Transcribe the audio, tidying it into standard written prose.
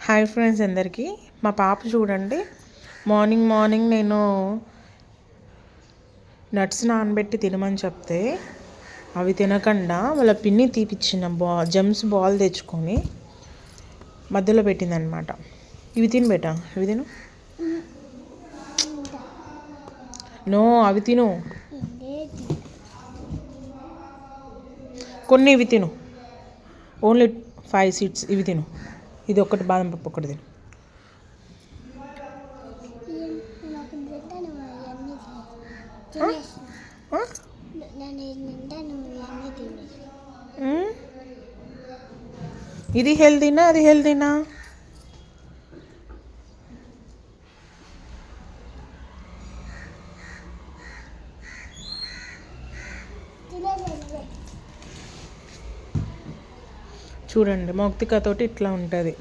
Hi friends అందరికీ. మా పాప చూడండి, మార్నింగ్ నేను నట్స్ నానబెట్టి తినమని చెప్తే అవి తినకుండా వాళ్ళ పిన్ని తీపిచ్చిన జమ్స్ బాల్ తెచ్చుకొని మధ్యలో పెట్టిందనమాట. ఇవి తిను బేటా, ఇవి తిను. నో, అవి తిను. కొన్ని ఇవి తిను, ఓన్లీ 5 seeds ఇవి తిను. ఇది ఒకటి బాదం పప్పు ఒకటి తిను. ఇది హెల్దీనా, అది హెల్దీనా? చూడండి, మౌక్తికతోటి ఇట్లా ఉంటుంది.